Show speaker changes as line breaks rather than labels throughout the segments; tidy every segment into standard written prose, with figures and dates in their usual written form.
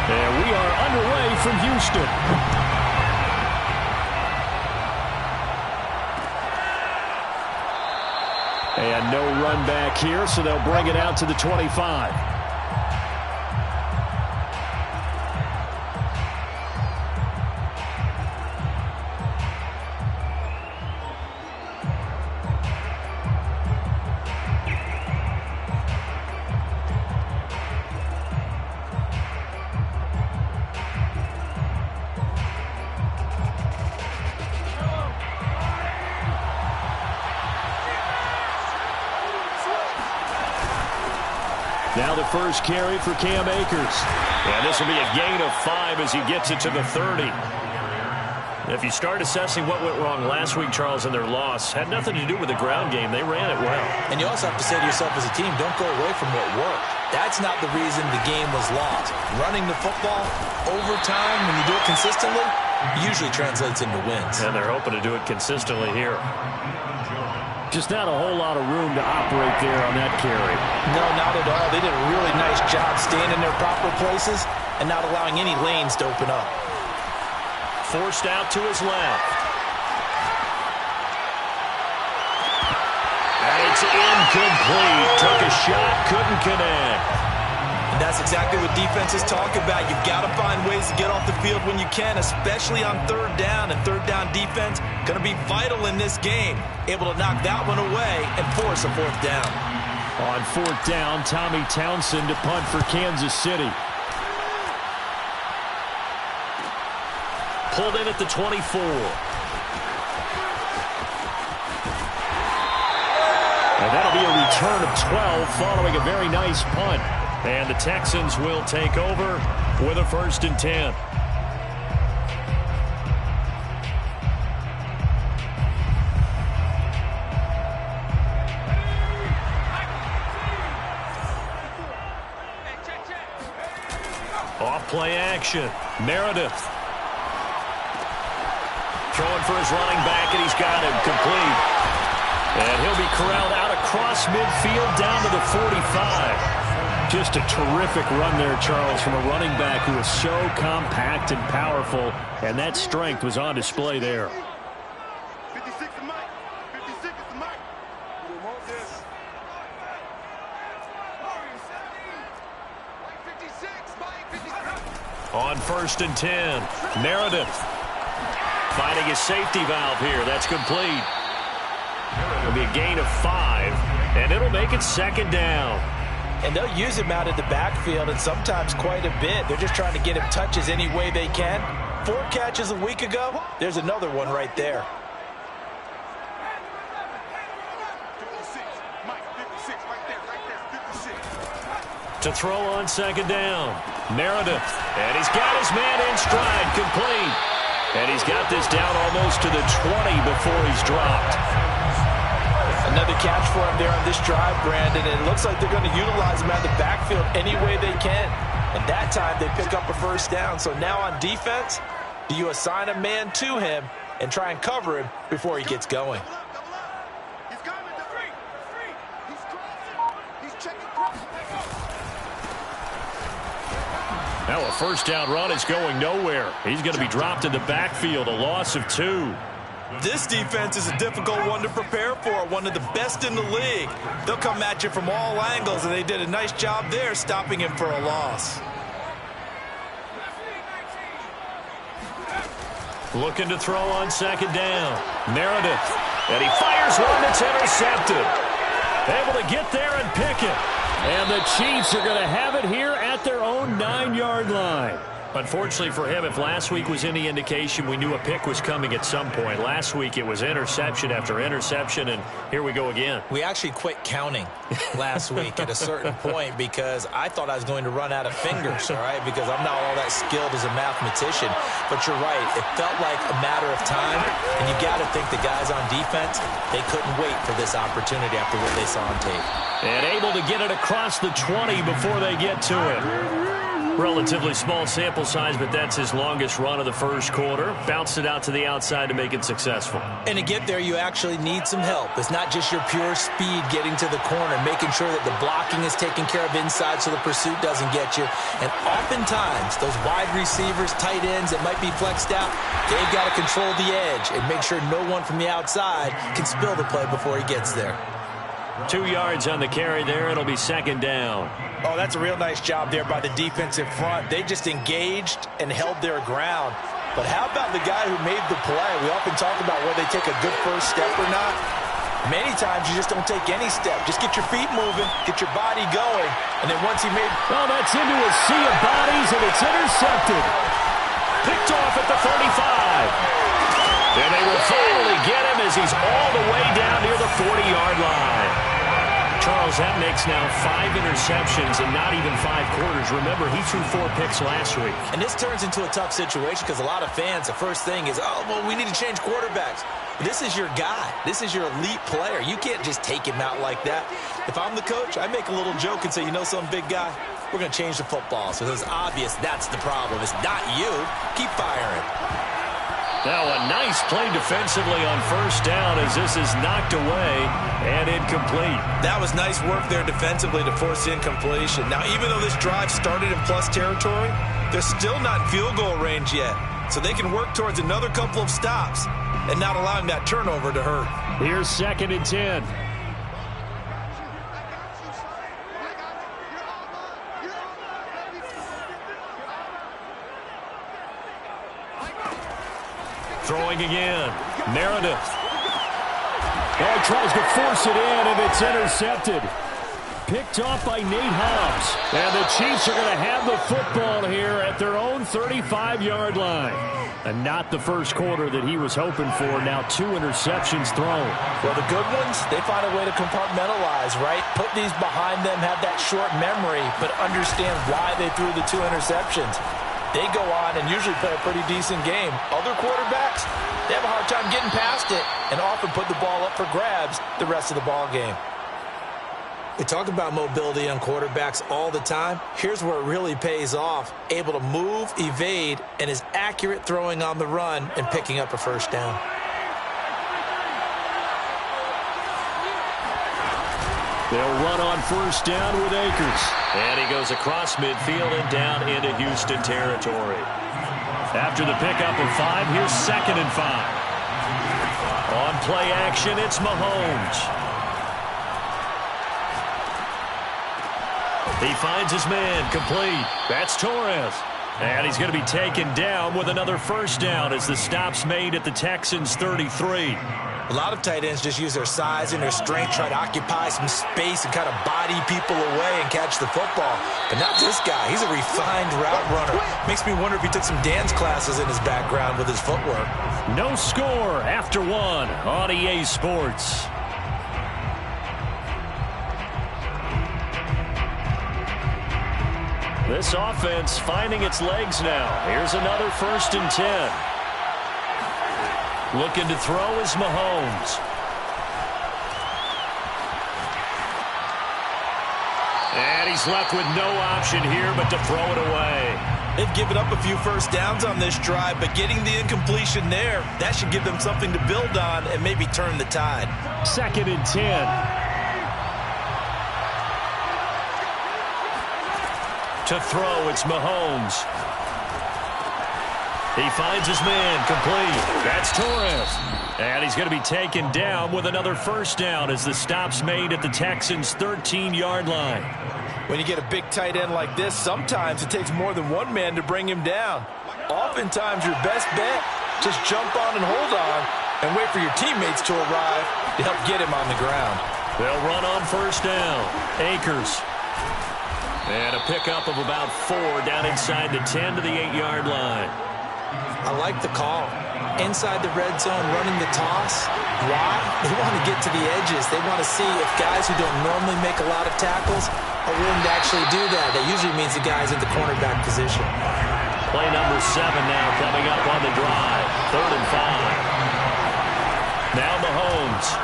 And we are underway from Houston. And no run back here, so they'll bring it out to the 25. Now the first carry for Cam Akers. And this will be a gain of 5 as he gets it to the 30. If you start assessing what went wrong last week, Charles, in their loss, had nothing to do with the ground game. They ran it well.
And you also have to say to yourself as a team, don't go away from what worked. That's not the reason the game was lost. Running the football overtime, when you do it consistently, usually translates into wins.
And they're hoping to do it consistently here. Just not a whole lot of room to operate there on that carry.
No, not at all. They did a really nice job staying in their proper places and not allowing any lanes to open up.
Forced out to his left. And it's incomplete. Took a shot, couldn't connect.
And that's exactly what defenses talk about. You've got to find ways to get off the field when you can, especially on third down. And third down defense going to be vital in this game. Able to knock that one away and force a fourth down.
On fourth down, Tommy Townsend to punt for Kansas City. Pulled in at the 24. And that'll be a return of 12 following a very nice punt. And the Texans will take over with a 1st and 10. Off play action. Meredith. Throwing for his running back, and he's got him complete. And he'll be corralled out across midfield down to the 45. Just a terrific run there, Charles, from a running back who is so compact and powerful, and that strength was on display there.
56 is Mike. 56 is Mike. We want this. 56, Mike. 56.
On 1st and 10, Meredith finding his safety valve here. That's complete. It'll be a gain of 5, and it'll make it 2nd down.
And they'll use him out in the backfield, and sometimes quite a bit. They're just trying to get him touches any way they can. 4 catches a week ago. There's another one right there.
56, Mike. 56, right there. 56.
To throw on 2nd down, Meredith. And he's got his man in stride, complete. And he's got this down almost to the 20 before he's dropped.
Another catch for him there on this drive, Brandon. And it looks like they're going to utilize him out of the backfield any way they can. And that time they pick up a 1st down. So now on defense, do you assign a man to him and try and cover him before he gets going?
He's coming to 3. He's crossing. He's checking crossing.
Now a 1st down run is going nowhere. He's going to be dropped in the backfield, a loss of 2.
This defense is a difficult one to prepare for, one of the best in the league. They'll come at you from all angles, and they did a nice job there stopping him for a loss.
Looking to throw on 2nd down. Meredith. And he fires one that's intercepted. Able to get there and pick it. And the Chiefs are going to have it here at their own 9-yard line. Unfortunately for him, if last week was any indication, we knew a pick was coming at some point. Last week it was interception after interception, and here we go again.
We actually quit counting last week at a certain point because I thought I was going to run out of fingers, all right, because I'm not all that skilled as a mathematician. But you're right. It felt like a matter of time, and you got to think the guys on defense, they couldn't wait for this opportunity after what they saw on tape.
And able to get it across the 20 before they get to it. Relatively small sample size, but that's his longest run of the first quarter. Bounced it out to the outside to make it successful.
And to get there, you actually need some help. It's not just your pure speed getting to the corner, making sure that the blocking is taken care of inside so the pursuit doesn't get you. And oftentimes, those wide receivers, tight ends that might be flexed out, they've got to control the edge and make sure no one from the outside can spill the play before he gets there.
2 yards on the carry there. It'll be second down.
Oh, that's a real nice job there by the defensive front. They just engaged and held their ground. But how about the guy who made the play? We often talk about whether they take a good first step or not. Many times you just don't take any step. Just get your feet moving, get your body going, and then once he made...
Well, that's into a sea of bodies, and it's intercepted. Picked off at the 35. And they will finally get him as he's all the way down near the 40-yard line. Charles, that makes now 5 interceptions in not even 5 quarters. Remember, he threw 4 picks last week.
And this turns into a tough situation because a lot of fans, the first thing is, oh, well, we need to change quarterbacks. But this is your guy. This is your elite player. You can't just take him out like that. If I'm the coach, I make a little joke and say, you know something, big guy? We're going to change the football. So it's obvious that's the problem. It's not you. Keep firing.
Now a nice play defensively on first down as this is knocked away and incomplete.
That was nice work there defensively to force incompletion. Now, even though this drive started in plus territory, they're still not in field goal range yet. So they can work towards another couple of stops and not allowing that turnover to hurt.
Here's 2nd and 10. Throwing again. Meredith. Oh, tries to force it in, and it's intercepted. Picked off by Nate Hobbs. And the Chiefs are going to have the football here at their own 35-yard line. And not the first quarter that he was hoping for. Now 2 interceptions thrown.
Well, the good ones, they find a way to compartmentalize, right? Put these behind them, have that short memory, but understand why they threw the 2 interceptions. They go on and usually play a pretty decent game. Other quarterbacks, they have a hard time getting past it and often put the ball up for grabs the rest of the ball game. We talk about mobility on quarterbacks all the time. Here's where it really pays off. Able to move, evade, and is accurate throwing on the run and picking up a first down.
They'll run on first down with Akers. And he goes across midfield and down into Houston territory. After the pickup of 5, here's 2nd and 5. On play action, it's Mahomes. He finds his man, complete. That's Torres. And he's going to be taken down with another first down as the stop's made at the Texans' 33.
A lot of tight ends just use their size and their strength, try to occupy some space and kind of body people away and catch the football. But not this guy. He's a refined route runner. Makes me wonder if he took some dance classes in his background with his footwork.
No score after 1 on EA Sports. This offense finding its legs now. Here's another 1st and 10. Looking to throw is Mahomes. And he's left with no option here but to throw it away.
They've given up a few first downs on this drive, but getting the incompletion there, that should give them something to build on and maybe turn the tide.
2nd and 10. To throw, it's Mahomes. He finds his man, complete. That's Torres. And he's going to be taken down with another first down as the stop's made at the Texans' 13-yard line.
When you get a big tight end like this, sometimes it takes more than one man to bring him down. Oftentimes, your best bet, just jump on and hold on and wait for your teammates to arrive to help get him on the ground.
They'll run on first down. Akers. And a pickup of about 4 down inside the 10 to the 8-yard line.
I like the call. Inside the red zone, running the toss. Why? They want to get to the edges. They want to see if guys who don't normally make a lot of tackles are willing to actually do that. That usually means the guy's in the cornerback position.
Play number 7 now coming up on the drive. 3rd and 5. Now Mahomes.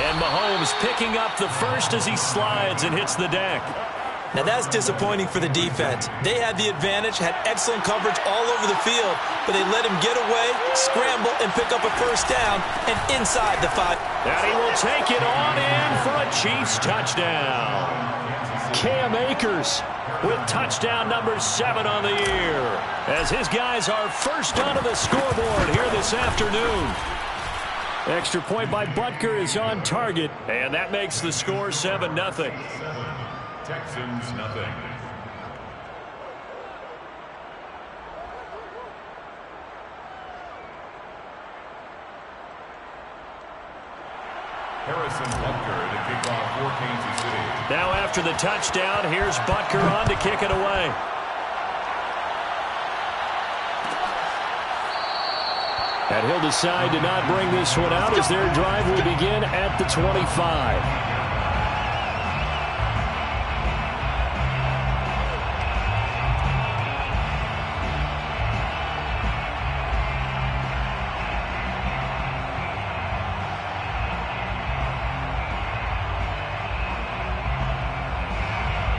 And Mahomes picking up the first as he slides and hits the deck.
Now that's disappointing for the defense. They had the advantage, had excellent coverage all over the field, but they let him get away, scramble, and pick up a first down and inside the 5.
And he will take it on in for a Chiefs touchdown. Cam Akers with touchdown number 7 on the year, as his guys are first onto the scoreboard here this afternoon. Extra point by Butker is on target, and that makes the score 7-0.
Texans nothing. Harrison Butker to kick off for Kansas City.
Now after the touchdown, here's Butker on to kick it away. And he'll decide to not bring this one out as their drive will begin at the 25.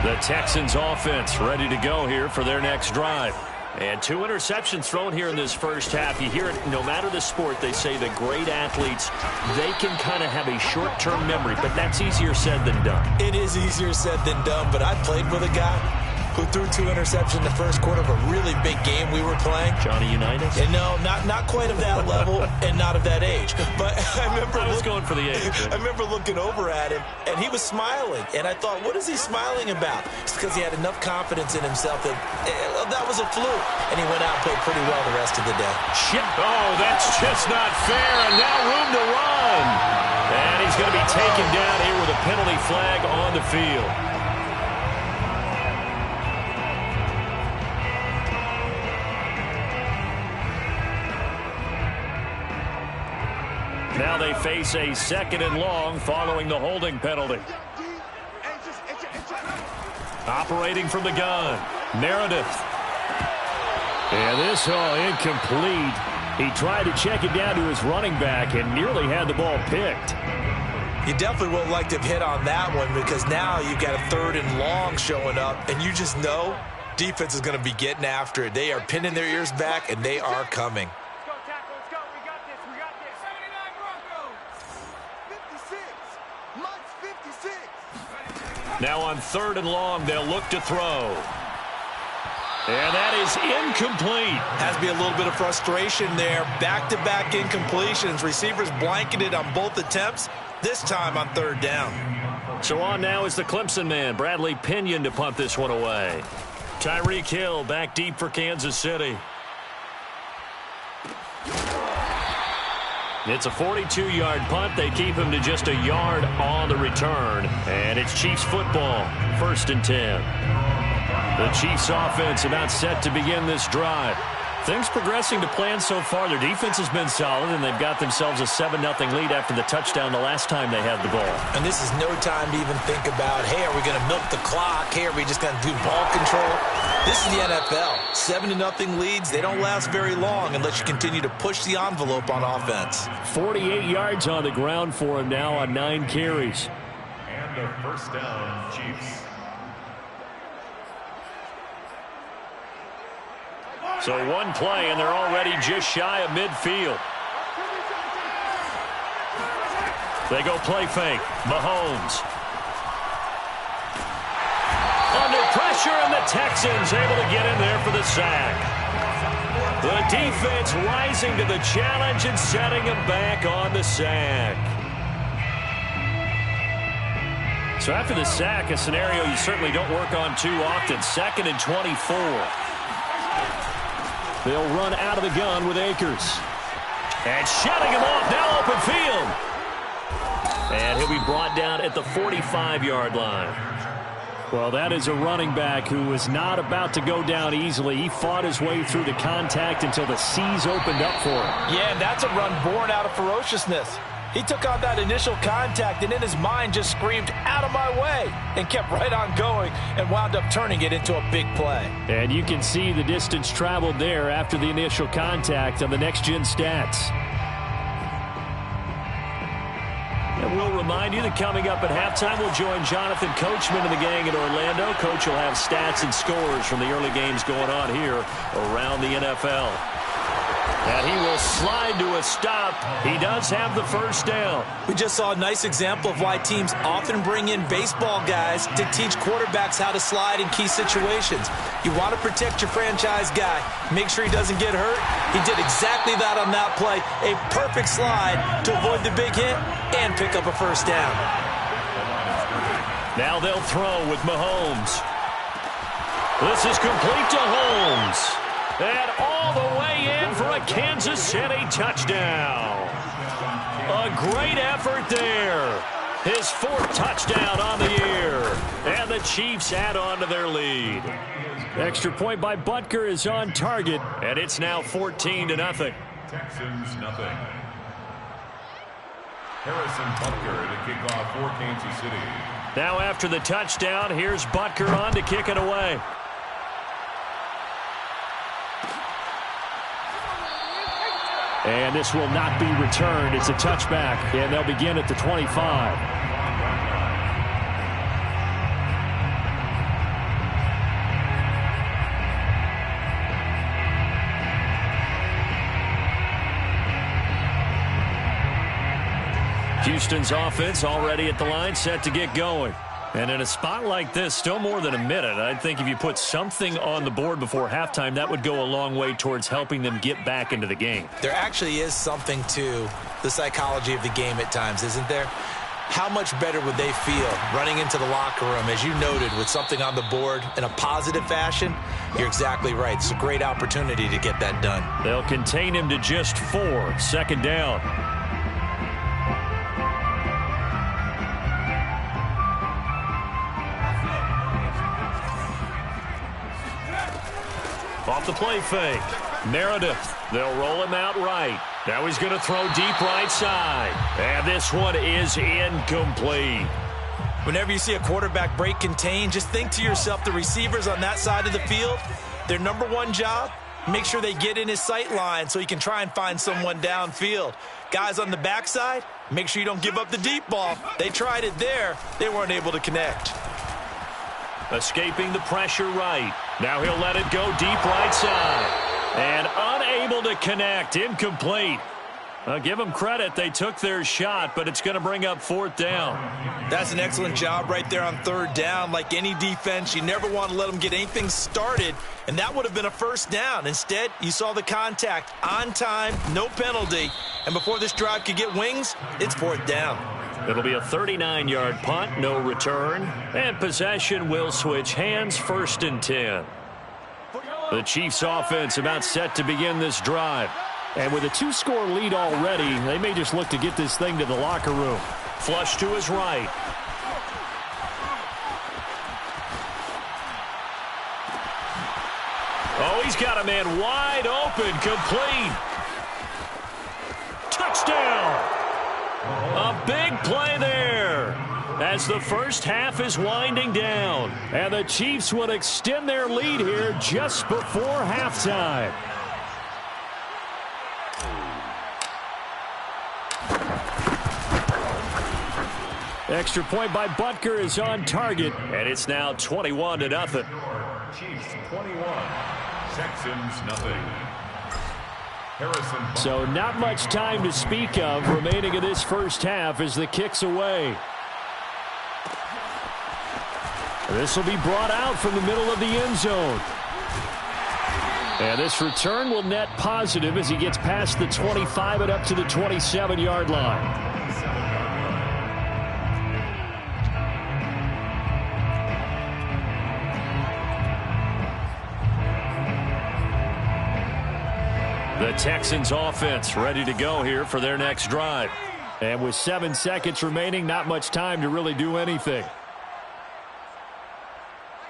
The Texans offense ready to go here for their next drive. And 2 interceptions thrown here in this first half. You hear it, no matter the sport, they say the great athletes, they can kind of have a short-term memory, but that's easier said than done.
It is easier said than done, but I played with a guy who threw 2 interceptions in the first quarter of a really big game we were playing.
Johnny Unitas?
And no, not quite of that level and not of that age. But I was
going for the age.
I remember looking over at him, and he was smiling. And I thought, what is he smiling about? It's because he had enough confidence in himself that that was a fluke. And he went out and played pretty well the rest of the day.
Oh, that's just not fair. And now room to run. And he's going to be taken down here with a penalty flag on the field. Now they face a 2nd and long following the holding penalty. Operating from the gun, Meredith. And this incomplete. He tried to check it down to his running back and nearly had the ball picked.
You definitely would like to have hit on that one because now you've got a 3rd and long showing up, and you just know defense is going to be getting after it. They are pinning their ears back, and they are coming.
Now on 3rd and long, they'll look to throw. And that is incomplete.
Has to be a little bit of frustration there. Back-to-back incompletions. Receivers blanketed on both attempts, this time on 3rd down.
So on now is the Clemson man, Bradley Pinion, to punt this one away. Tyreek Hill back deep for Kansas City. It's a 42-yard punt. They keep him to just a yard on the return. And it's Chiefs football, 1st and 10. The Chiefs offense about set to begin this drive. Things progressing to plan so far. Their defense has been solid, and they've got themselves a 7-0 lead after the touchdown the last time they had the ball.
And this is no time to even think about, hey, are we going to milk the clock? Hey, are we just going to do ball control? This is the NFL. 7-0 leads, they don't last very long unless you continue to push the envelope on offense.
48 yards on the ground for him now on 9 carries.
And a first down, Chiefs.
So one play, and they're already just shy of midfield. They go play fake. Mahomes. Under pressure, and the Texans able to get in there for the sack. The defense rising to the challenge and setting them back on the sack. So after the sack, a scenario you certainly don't work on too often. 2nd and 24. They'll run out of the gun with Akers. And shutting him off, now open field. And he'll be brought down at the 45-yard line. Well, that is a running back who was not about to go down easily. He fought his way through the contact until the seas opened up for him.
Yeah, and that's a run born out of ferociousness. He took on that initial contact and in his mind just screamed, out of my way, and kept right on going and wound up turning it into a big play.
And you can see the distance traveled there after the initial contact on the next-gen stats. And we'll remind you that coming up at halftime, we'll join Jonathan Coachman and the gang in Orlando. Coach will have stats and scores from the early games going on here around the NFL. And he will slide to a stop. He does have the first down.
We just saw a nice example of why teams often bring in baseball guys to teach quarterbacks how to slide in key situations. You want to protect your franchise guy. Make sure he doesn't get hurt. He did exactly that on that play. A perfect slide to avoid the big hit and pick up a first down.
Now they'll throw with Mahomes. This is complete to Holmes. And all the way in for a Kansas City touchdown. A great effort there. His fourth touchdown on the year. And the Chiefs add on to their lead. Extra point by Butker is on target. And it's now 14-0.
Texans nothing. Harrison Butker to kick off for Kansas City.
Now after the touchdown, here's Butker on to kick it away. And this will not be returned. It's a touchback, and they'll begin at the 25. Houston's offense already at the line, set to get going. And in a spot like this, still more than a minute, I think if you put something on the board before halftime, that would go a long way towards helping them get back into the game.
There actually is something to the psychology of the game at times, isn't there? How much better would they feel running into the locker room, as you noted, with something on the board in a positive fashion? You're exactly right. It's a great opportunity to get that done.
They'll contain him to just 4. Second down. Off the play fake. Meredith. They'll roll him out right. Now he's going to throw deep right side. And this one is incomplete.
Whenever you see a quarterback break contain, just think to yourself, the receivers on that side of the field, their number one job, make sure they get in his sight line so he can try and find someone downfield. Guys on the backside, make sure you don't give up the deep ball. They tried it there. They weren't able to connect.
Escaping the pressure right. Now he'll let it go deep right side. And unable to connect. Incomplete. Give them credit. They took their shot, but it's going to bring up 4th down.
That's an excellent job right there on 3rd down. Like any defense, you never want to let them get anything started, and that would have been a first down. Instead, you saw the contact on time, no penalty, and before this drive could get wings, it's 4th down.
It'll be a 39-yard punt, no return, and possession will switch hands, 1st and 10. The Chiefs offense about set to begin this drive. And with a 2-score lead already, they may just look to get this thing to the locker room. Flush to his right. Oh, he's got a man wide open, complete. Touchdown! A big play there as the first half is winding down. And the Chiefs will extend their lead here just before halftime. Extra point by Butker is on target, and it's now 21-0.
Chiefs 21, Texans nothing. Harrison.
So not much time to speak of remaining in this first half as the kick's away. This will be brought out from the middle of the end zone. And this return will net positive as he gets past the 25 and up to the 27-yard line. The Texans offense ready to go here for their next drive. And with 7 seconds remaining, not much time to really do anything.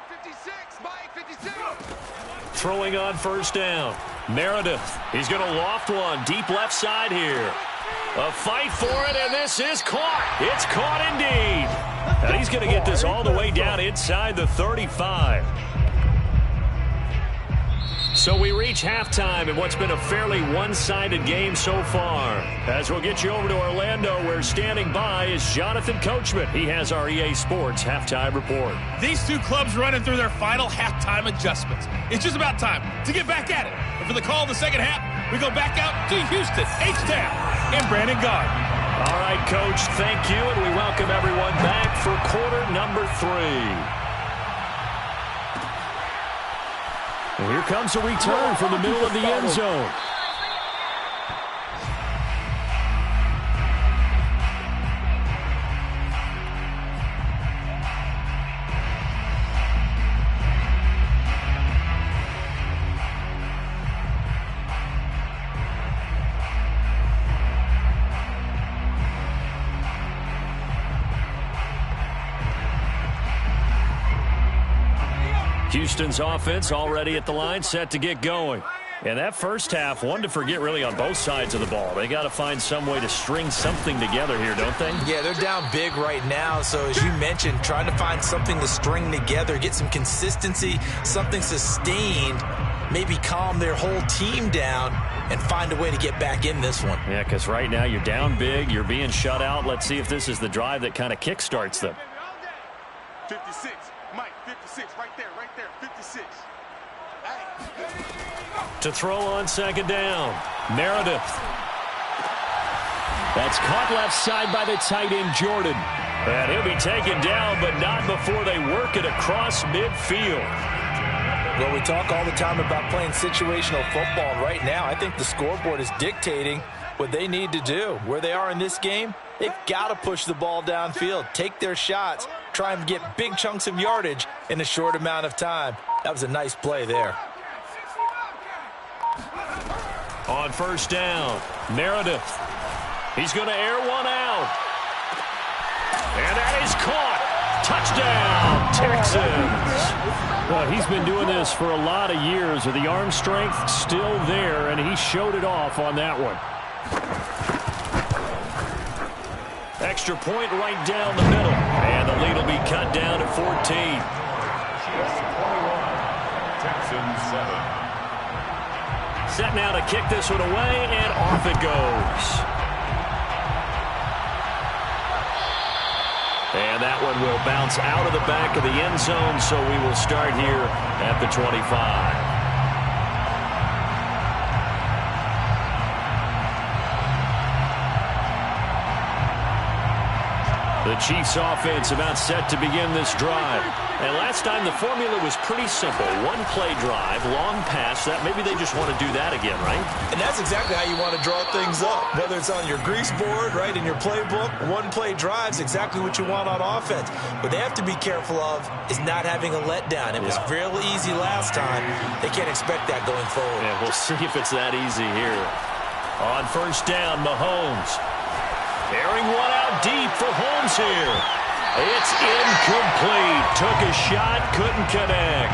56, Mike 56.
Throwing on 1st down. Meredith. He's going to loft one deep left side here. A fight for it, and this is caught. It's caught indeed. And he's going to get this all the way down inside the 35. So we reach halftime in what's been a fairly one-sided game so far. As we'll get you over to Orlando, where standing by is Jonathan Coachman. He has our EA Sports halftime report.
These two clubs running through their final halftime adjustments. It's just about time to get back at it. And for the call of the second half, we go back out to Houston, H-Town, and Brandon Garden.
All right, Coach, thank you, and we welcome everyone back for quarter number 3. And here comes a return from the middle of the end zone. Houston's offense already at the line, set to get going. And that first half, one to forget really on both sides of the ball. They got to find some way to string something together here, don't they?
Yeah, they're down big right now. So as you mentioned, trying to find something to string together, get some consistency, something sustained, maybe calm their whole team down and find a way to get back in this one.
Yeah, because right now you're down big, you're being shut out. Let's see if this is the drive that kind of kickstarts them.
56, Mike, 56, right there, 56.
To throw on second down, Meredith. That's caught left side by the tight end, Jordan. And he'll be taken down, but not before they work it across midfield.
Well, we talk all the time about playing situational football. And right now, I think the scoreboard is dictating what they need to do. Where they are in this game, they've got to push the ball downfield, take their shots, try and get big chunks of yardage in a short amount of time. That was a nice play there.
On first down, Meredith. He's going to air one out. And that is caught. Touchdown, Texans. Well, he's been doing this for a lot of years. The arm strength still there, and he showed it off on that one. Extra point right down the middle. And the lead will be cut down to 14.
Texans 7.
Set now to kick this one away, and off it goes. And that one will bounce out of the back of the end zone, so we will start here at the 25. The Chiefs offense about set to begin this drive. And last time the formula was pretty simple. One play drive, long pass. That maybe they just want to do that again, right?
And that's exactly how you want to draw things up. Whether it's on your grease board, right, in your playbook, one play drive's exactly what you want on offense. What they have to be careful of is not having a letdown. It was real easy last time. They can't expect that going forward.
Yeah, we'll see if it's that easy here. On first down, Mahomes. Airing one out deep for Holmes here. It's incomplete. Took a shot, couldn't connect.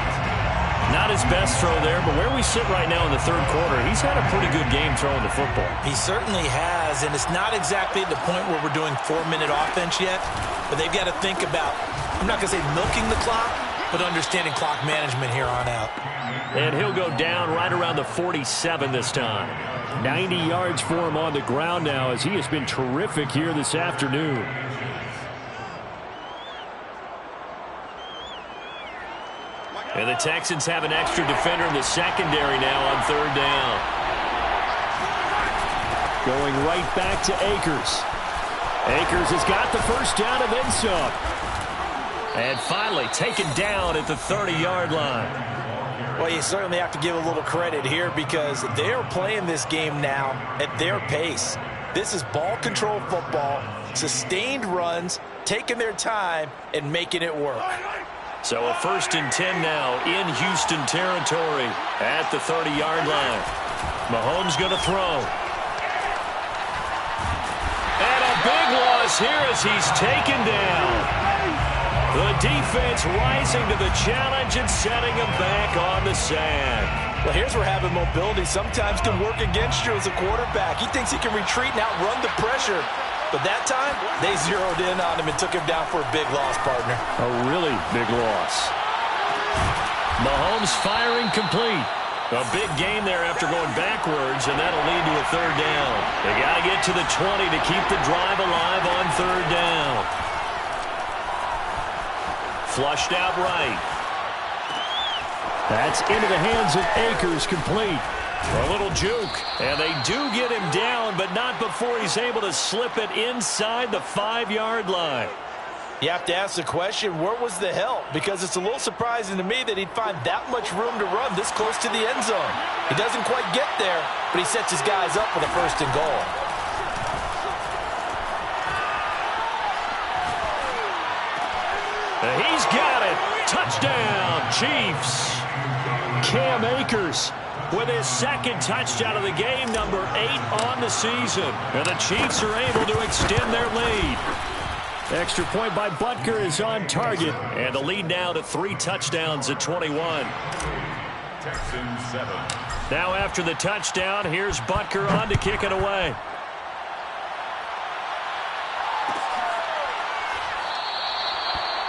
Not his best throw there, but where we sit right now in the third quarter, he's had a pretty good game throwing the football.
He certainly has, and it's not exactly at the point where we're doing 4-minute offense yet, but they've got to think about, I'm not going to say milking the clock, but understanding clock management here on out.
And he'll go down right around the 47 this time. 90 yards for him on the ground now, as he has been terrific here this afternoon. And the Texans have an extra defender in the secondary now on third down. Going right back to Akers. Akers has got the first down and then some. And finally taken down at the 30-yard line.
Well, you certainly have to give a little credit here because they are playing this game now at their pace. This is ball control football, sustained runs, taking their time, and making it work.
So a 1st and 10 now in Houston territory at the 30-yard line. Mahomes going to throw. And a big loss here as he's taken down. The defense rising to the challenge and setting him back on the sack.
Well, here's where having mobility sometimes can work against you as a quarterback. He thinks he can retreat and outrun the pressure. But that time, they zeroed in on him and took him down for a big loss, partner.
A really big loss. Mahomes firing complete. A big gain there after going backwards, and that'll lead to a third down. They got to get to the 20 to keep the drive alive on third down. Flushed out right. That's into the hands of Akers, complete. A little juke, and they do get him down, but not before he's able to slip it inside the 5-yard line.
You have to ask the question, where was the help? Because it's a little surprising to me that he'd find that much room to run this close to the end zone. He doesn't quite get there, but he sets his guys up with a 1st and goal.
He's got it. Touchdown, Chiefs. Cam Akers with his 2nd touchdown of the game, number 8 on the season. And the Chiefs are able to extend their lead. Extra point by Butker is on target. And the lead now to 3 touchdowns at 21.
Texans 7.
Now after the touchdown, here's Butker on to kick it away.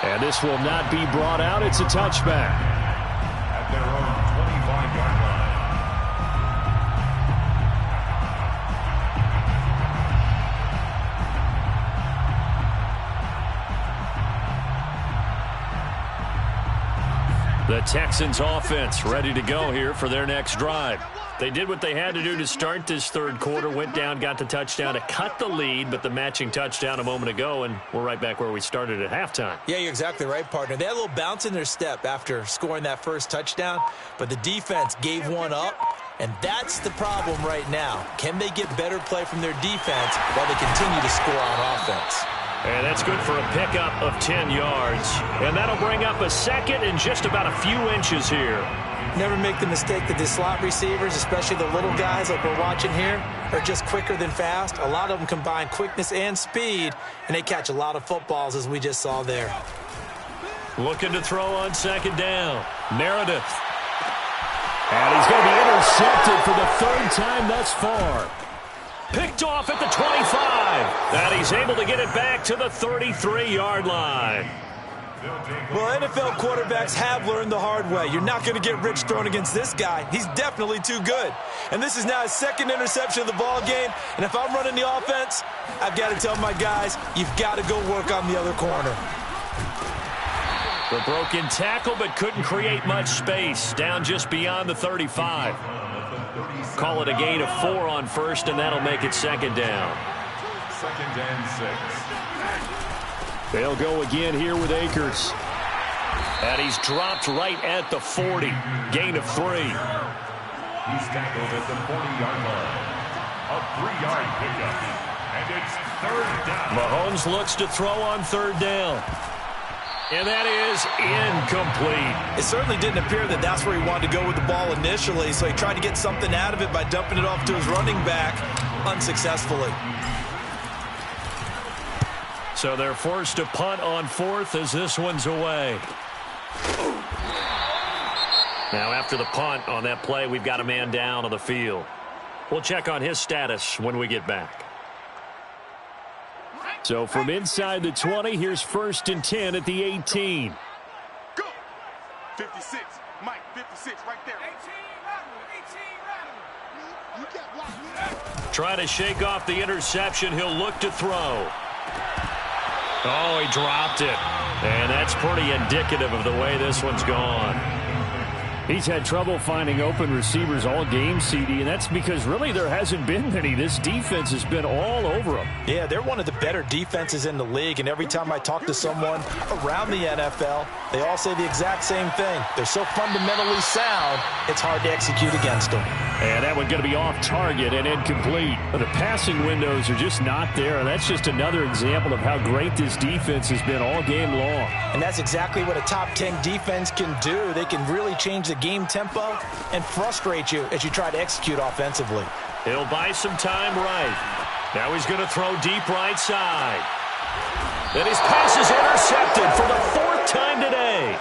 And this will not be brought out. It's a touchback.
At their own 25-yard line.
The Texans offense ready to go here for their next drive. They did what they had to do to start this third quarter, went down, got the touchdown to cut the lead, but the matching touchdown a moment ago, and we're right back where we started at halftime.
Yeah, you're exactly right, partner. They had a little bounce in their step after scoring that first touchdown, but the defense gave one up, and that's the problem right now. Can they get better play from their defense while they continue to score on offense?
And that's good for a pickup of 10 yards. And that'll bring up a 2nd and just about a few inches here.
Never make the mistake that the slot receivers, especially the little guys like we're watching here, are just quicker than fast. A lot of them combine quickness and speed, and they catch a lot of footballs, as we just saw there.
Looking to throw on 2nd down. Meredith. And he's going to be intercepted for the 3rd time thus far. Picked off at the 25. And he's able to get it back to the 33-yard line.
Well, NFL quarterbacks have learned the hard way. You're not going to get rich throwing against this guy. He's definitely too good. And this is now his 2nd interception of the ball game. And if I'm running the offense, I've got to tell my guys, you've got to go work on the other corner.
The broken tackle, but couldn't create much space. Down just beyond the 35. Call it a gain of 4 on 1st, and that'll make it 2nd down.
2nd and 6.
They'll go again here with Akers. And he's dropped right at the 40. Gain of 3.
He's tackled at the 40-yard line. A 3-yard pickup. And it's 3rd down.
Mahomes looks to throw on 3rd down. And that is incomplete.
It certainly didn't appear that that's where he wanted to go with the ball initially, so he tried to get something out of it by dumping it off to his running back unsuccessfully.
So they're forced to punt on 4th as this one's away. Now after the punt on that play, we've got a man down on the field. We'll check on his status when we get back. So from inside the 20, here's 1st and 10 at the 18.
Go. 56. Mike, 56 right there. 18 You got blocked.
Trying to shake off the interception. He'll look to throw. Oh, he dropped it. And that's pretty indicative of the way this one's gone. He's had trouble finding open receivers all game, CD, and that's because really there hasn't been many. This defense has been all over them.
Yeah, they're one of the better defenses in the league, and every time I talk to someone around the NFL, they all say the exact same thing. They're so fundamentally sound, it's hard to execute against them.
And that one going to be off target and incomplete. But the passing windows are just not there. That's just another example of how great this defense has been all game long.
And that's exactly what a top 10 defense can do. They can really change the game tempo and frustrate you as you try to execute offensively.
He'll buy some time right. Now he's going to throw deep right side. And his pass is intercepted for the 4th time today.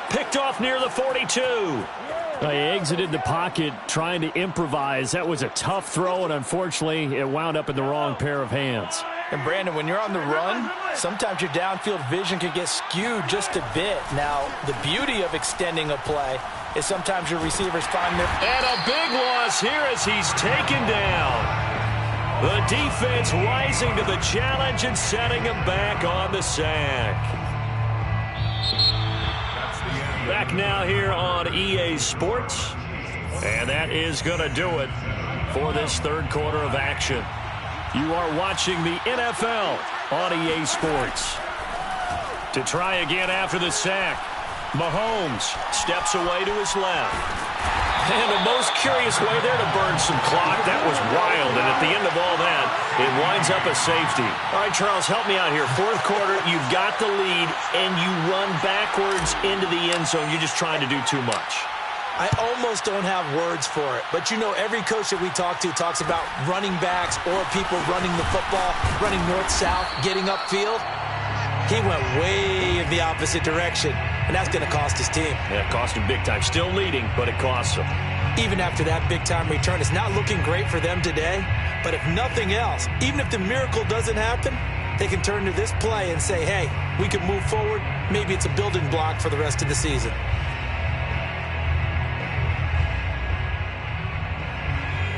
Picked off near the 42.
He exited the pocket trying to improvise. That was a tough throw, and unfortunately, it wound up in the wrong pair of hands.
And, Brandon, when you're on the run, sometimes your downfield vision can get skewed just a bit. Now, the beauty of extending a play is sometimes your receivers find their...
And a big loss here as he's taken down. The defense rising to the challenge and setting him back on the sack. Back now here on EA Sports. And that is going to do it for this third quarter of action. You are watching the NFL on EA Sports. To try again after the sack, Mahomes steps away to his left. And the most curious way there to burn some clock. That was wild, and at the end of all that, it winds up a safety. All right, Charles, help me out here. Fourth quarter, you've got the lead, and you run backwards into the end zone. You're just trying to do too much.
I almost don't have words for it, but you know every coach that we talk to talks about running backs or people running the football, running north-south, getting upfield. He went way in the opposite direction, and that's going to cost his team.
Yeah, it cost him big time. Still leading, but it costs him.
Even after that big-time return, it's not looking great for them today, but if nothing else, even if the miracle doesn't happen, they can turn to this play and say, hey, we can move forward. Maybe it's a building block for the rest of the season.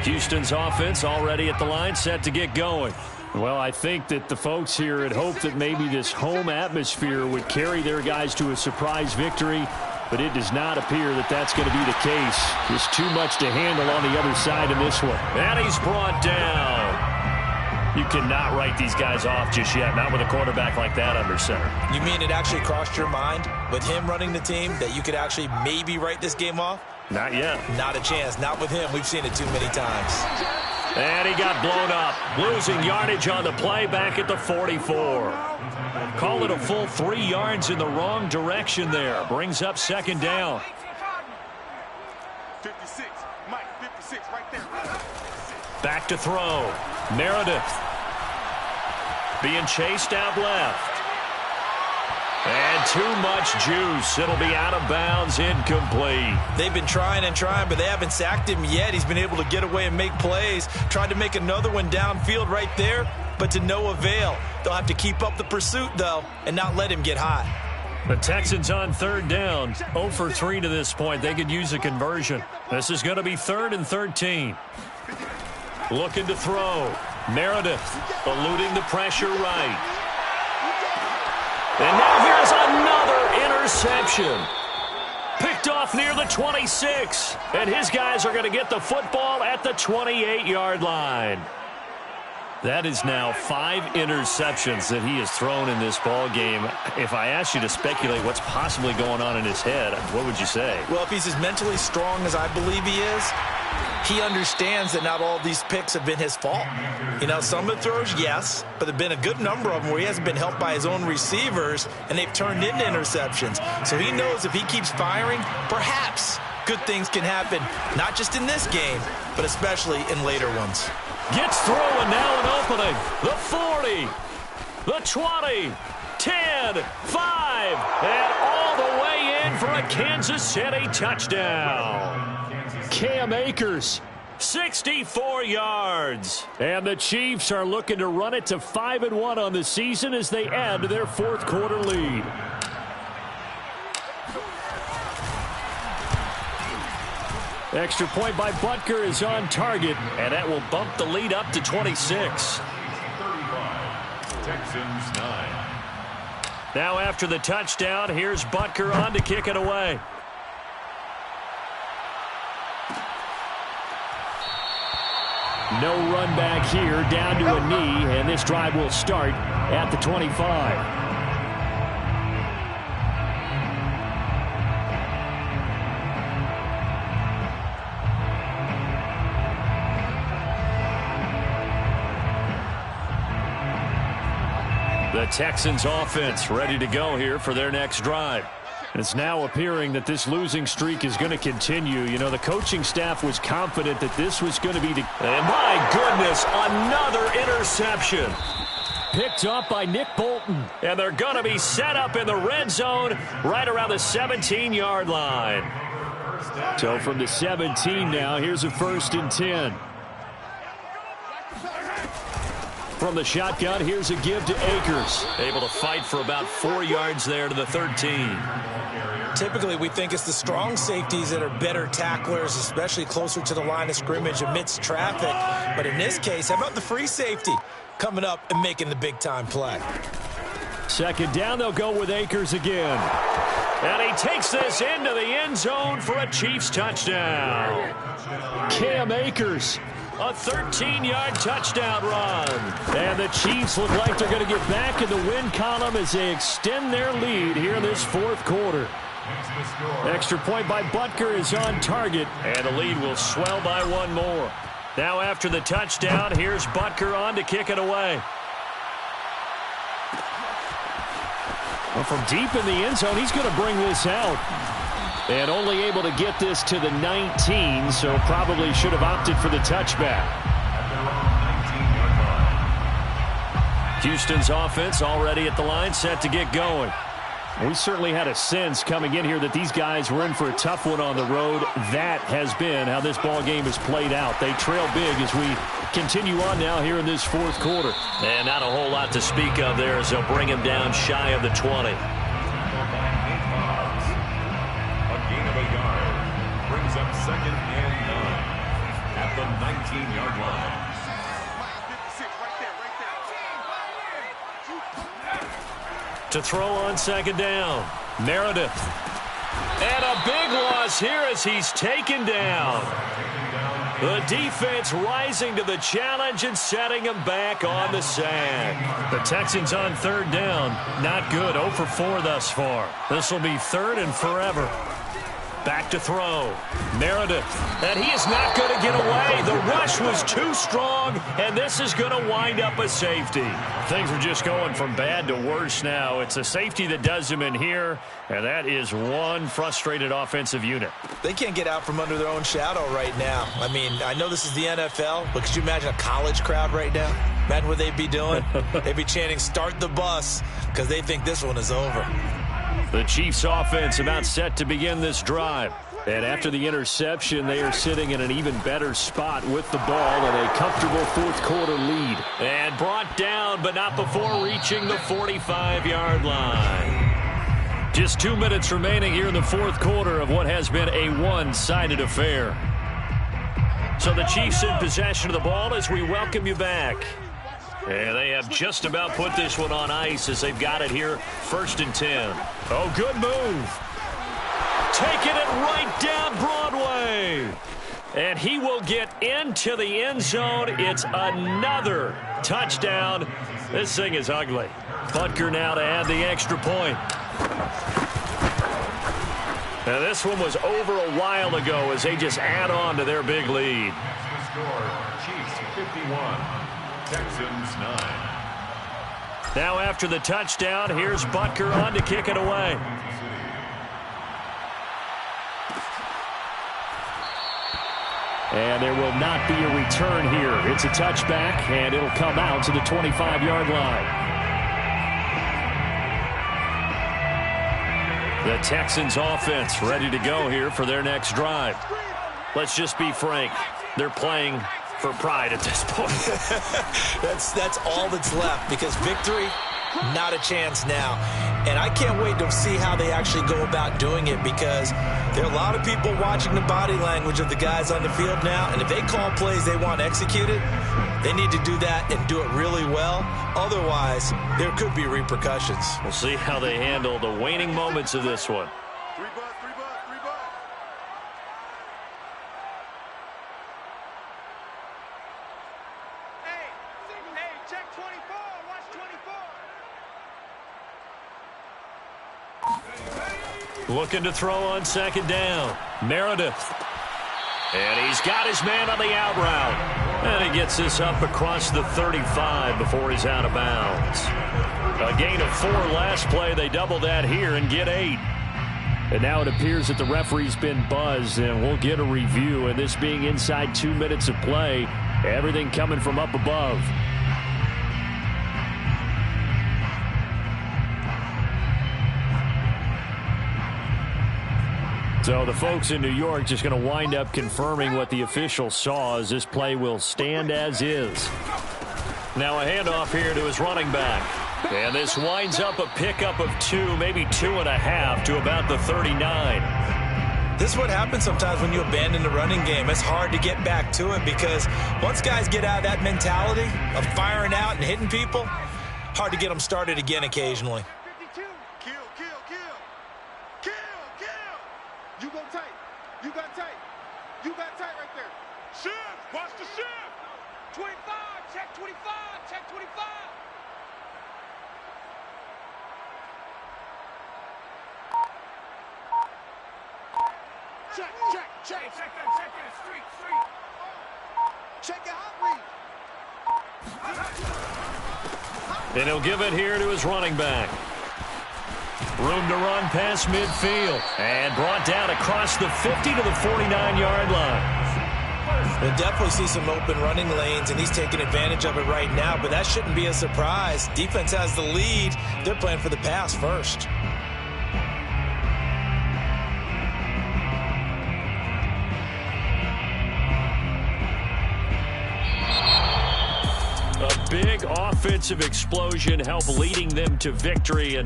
Houston's offense already at the line, set to get going.
Well, I think that the folks here had hoped that maybe this home atmosphere would carry their guys to a surprise victory, but it does not appear that that's going to be the case. Just too much to handle on the other side in this one.
And he's brought down. You cannot write these guys off just yet, not with a quarterback like that under center.
You mean it actually crossed your mind with him running the team that you could actually maybe write this game off?
Not yet.
Not a chance. Not with him. We've seen it too many times.
And he got blown up, losing yardage on the play back at the 44. Call it a full 3 yards in the wrong direction there. Brings up second down.
56, Mike, 56, right there.
Back to throw. Meredith being chased out left. And too much juice. It'll be out of bounds, incomplete.
They've been trying and trying, but they haven't sacked him yet. He's been able to get away and make plays. Tried to make another one downfield right there, but to no avail. They'll have to keep up the pursuit, though, and not let him get hot.
The Texans on third down. 0 for 3 to this point. They could use a conversion. This is going to be 3rd and 13. Looking to throw. Meredith eluding the pressure right. And now here's another interception. Picked off near the 26. And his guys are going to get the football at the 28-yard line. That is now 5 interceptions that he has thrown in this ball game. If I asked you to speculate what's possibly going on in his head, what would you say?
Well, if he's as mentally strong as I believe he is, he understands that not all these picks have been his fault. You know, some of the throws, yes, but there have been a good number of them where he hasn't been helped by his own receivers, and they've turned into interceptions. So he knows if he keeps firing, perhaps good things can happen, not just in this game, but especially in later ones.
Gets through, and now an opening. The 40, the 20, 10, 5, and all the way in for a Kansas City touchdown. Cam Akers, 64 yards. And the Chiefs are looking to run it to 5-1 on the season as they add to their fourth quarter lead. Extra point by Butker is on target, and that will bump the lead up to 26.
35, Texans 9.
Now after the touchdown, here's Butker on to kick it away. No run back here, down to a knee, and this drive will start at the 25. The Texans offense ready to go here for their next drive. And it's now appearing that this losing streak is going to continue. You know, the coaching staff was confident that this was going to be the... And my goodness, another interception.
picked up by Nick Bolton.
And they're going to be set up in the red zone right around the 17-yard line.
So from the 17 now, here's a 1st and 10. From the shotgun, here's a give to Akers.
Able to fight for about 4 yards there to the 13.
Typically, we think it's the strong safeties that are better tacklers, especially closer to the line of scrimmage amidst traffic. But in this case, how about the free safety coming up and making the big-time play?
2nd down, they'll go with Akers again.
And he takes this into the end zone for a Chiefs touchdown.
Cam Akers.
A 13-yard touchdown run.
And the Chiefs look like they're going to get back in the win column as they extend their lead here in this 4th quarter. Extra point by Butker is on target.
And the lead will swell by 1 more. Now after the touchdown, here's Butker on to kick it away.
Well, from deep in the end zone, he's going to bring this out. And only able to get this to the 19, so probably should have opted for the touchback.
Houston's offense already at the line, set to get going.
We certainly had a sense coming in here that these guys were in for a tough one on the road. That has been how this ball game has played out. They trail big as we continue on now here in this 4th quarter.
And not a whole lot to speak of there as they'll bring him down shy of the 20.
Brings up 2nd and 9 at the 19-yard line.
To throw on 2nd down, Meredith. And a big loss here as he's taken down. The defense rising to the challenge and setting him back on the sack.
The Texans on 3rd down. Not good. 0 for 4 thus far.
This will be 3rd and forever. Back to throw. Meredith. And he is not going to get away. The rush was too strong, and this is going to wind up a safety.
Things are just going from bad to worse now. It's a safety that does them in here, and that is one frustrated offensive unit.
They can't get out from under their own shadow right now. I mean, I know this is the NFL, but could you imagine a college crowd right now? Imagine what they'd be doing. They'd be chanting, "Start the bus," because they think this one is over.
The Chiefs offense about set to begin this drive. And after the interception, they are sitting in an even better spot with the ball and a comfortable 4th quarter lead.
And brought down, but not before reaching the 45-yard line.
Just 2 minutes remaining here in the 4th quarter of what has been a one-sided affair.
So the Chiefs in possession of the ball as we welcome you back. And they have just about put this one on ice as they've got it here, 1st and 10.
Oh, good move.
Taking it right down Broadway. And he will get into the end zone. It's another touchdown. This thing is ugly. Butker now to add the extra point. Now this one was over a while ago as they just add on to their big lead.
The score, Chiefs 51, Texans 9.
Now after the touchdown, here's Butker on to kick it away.
And there will not be a return here. It's a touchback, and it'll come out to the 25-yard line.
The Texans offense ready to go here for their next drive. Let's just be frank. They're playing for pride at this point.
That's all that's left, because victory, not a chance now. And I can't wait to see how they actually go about doing it, because there are a lot of people watching the body language of the guys on the field now, and if they call plays they want executed, they need to do that and do it really well. Otherwise, there could be repercussions.
We'll see how they handle the waning moments of this one.
Check 24. Watch 24.
Looking to throw on 2nd down. Meredith. And he's got his man on the out route. And he gets this up across the 35 before he's out of bounds. A gain of 4 last play. They double that here and get 8.
And now it appears that the referee's been buzzed, and we'll get a review. And this being inside 2 minutes of play, everything coming from up above. So the folks in New York just going to wind up confirming what the officials saw, as this play will stand as is. Now a handoff here to his running back. And this winds up a pickup of 2, maybe 2.5 to about the 39.
This is what happens sometimes when you abandon the running game. It's hard to get back to it because once guys get out of that mentality of firing out and hitting people, hard to get them started again occasionally.
52. Kill, kill, kill. Kill, kill. You go tight. You got tight. You got tight right there. Shift. Watch the shift. 25. Check 25. Check 25. Check, check, check. Hey, check that, street. Check your hot read.
And he'll give it here to his running back. Room to run past midfield. And brought down across the 50 to the 49-yard line.
We'll definitely see some open running lanes, and he's taking advantage of it right now, but that shouldn't be a surprise. Defense has the lead. They're playing for the pass first.
A big offensive explosion helped leading them to victory, and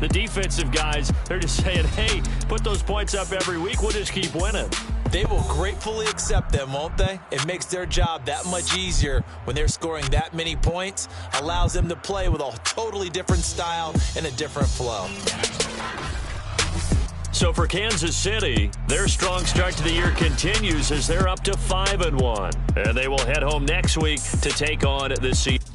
the defensive guys, they're just saying, hey, put those points up every week, we'll just keep winning.
They will gratefully accept them, won't they? It makes their job that much easier when they're scoring that many points, allows them to play with a totally different style and a different flow.
So for Kansas City, their strong start to the year continues as they're up to 5-1. And they will head home next week to take on the Seahawks.